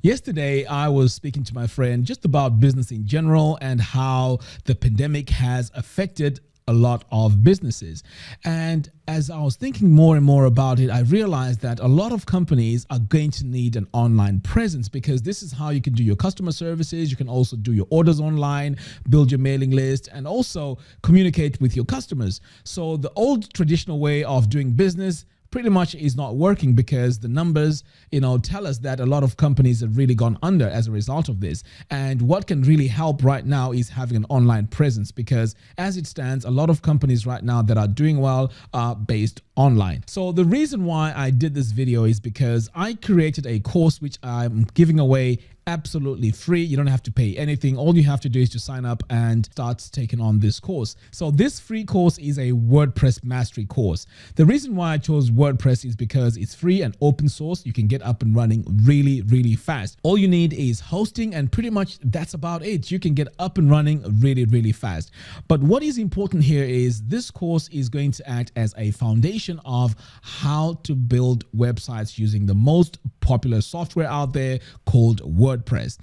Yesterday, I was speaking to my friend just about business in general and how the pandemic has affected a lot of businesses. And as I was thinking more and more about it, I realized that a lot of companies are going to need an online presence because this is how you can do your customer services. You can also do your orders online, build your mailing list, and also communicate with your customers. So the old traditional way of doing business pretty much is not working because the numbers, tell us that a lot of companies have really gone under as a result of this. And what can really help right now is having an online presence because as it stands, a lot of companies right now that are doing well are based online. So the reason why I did this video is because I created a course which I'm giving away absolutely free. You don't have to pay anything. All you have to do is to sign up and start taking on this course. So this free course is a WordPress mastery course. The reason why I chose WordPress is because it's free and open source. You can get up and running really, really fast. All you need is hosting and pretty much that's about it. You can get up and running really, really fast. But what is important here is this course is going to act as a foundation of how to build websites using the most popular software out there called WordPress.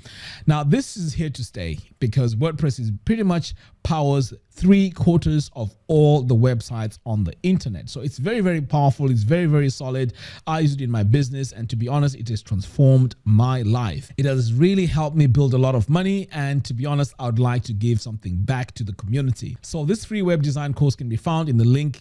Now, this is here to stay because WordPress is pretty much powers 3/4 of all the websites on the internet. So it's very, very powerful. It's very, very solid. I use it in my business. And to be honest, it has transformed my life. It has really helped me build a lot of money. And to be honest, I would like to give something back to the community. So this free web design course can be found in the link,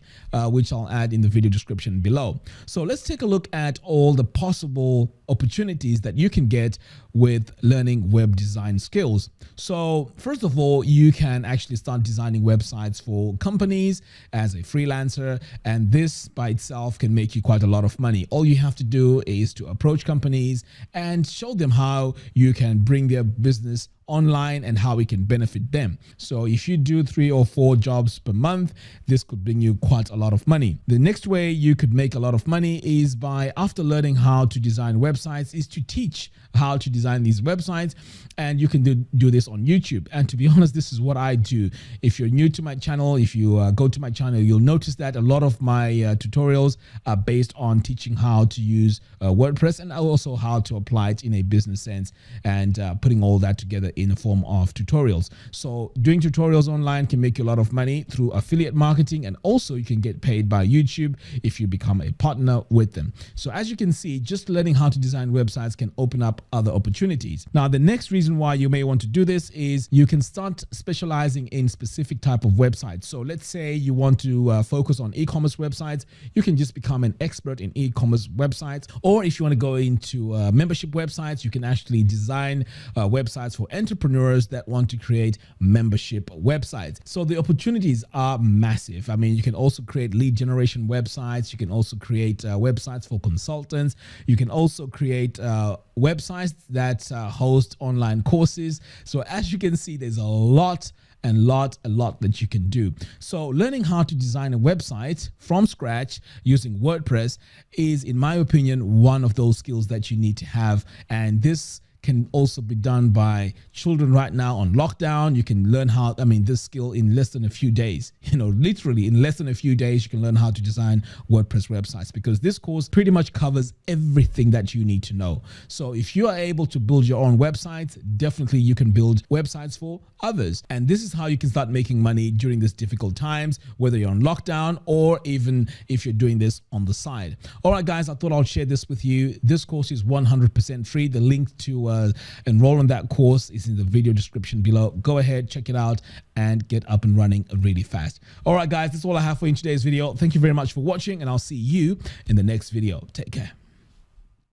which I'll add in the video description below. So let's take a look at all the possible opportunities that you can get with learning web design skills. So first of all, you can actually start designing websites for companies as a freelancer, and this by itself can make you quite a lot of money. All you have to do is to approach companies and show them how you can bring their business online and how it can benefit them. So if you do 3 or 4 jobs per month, this could bring you quite a lot of money. The next way you could make a lot of money is by, after learning how to design websites, is to teach how to design these websites. And you can do this on YouTube. And to be honest, this is what I do. If you're new to my channel, if you go to my channel, you'll notice that a lot of my tutorials are based on teaching how to use WordPress and also how to apply it in a business sense and putting all that together in the form of tutorials. So doing tutorials online can make you a lot of money through affiliate marketing, and also you can get paid by YouTube if you become a partner with them. So as you can see, just learning how to design websites can open up other opportunities. Now, the next reason why you may want to do this is you can start specializing in specific type of websites. So let's say you want to focus on e-commerce websites, you can just become an expert in e-commerce websites. Or if you want to go into membership websites, you can actually design websites for entrepreneurs that want to create membership websites. So the opportunities are massive. I mean, you can also create lead generation websites. You can also create websites for consultants. You can also create websites that host online courses. So as you can see, there's a lot that you can do. So learning how to design a website from scratch using WordPress is, in my opinion, one of those skills that you need to have. And this can also be done by children right now on lockdown. You can learn this skill in less than a few days. Literally in less than a few days, you can learn how to design WordPress websites because this course pretty much covers everything that you need to know. So if you are able to build your own websites, definitely you can build websites for others. And this is how you can start making money during these difficult times, whether you're on lockdown or even if you're doing this on the side. All right, guys, I thought I'll share this with you. This course is 100% free. The link to enroll in that course is in the video description below. Go ahead, check it out and get up and running really fast. All right, guys, that's all I have for you in today's video. Thank you very much for watching, and I'll see you in the next video. Take care.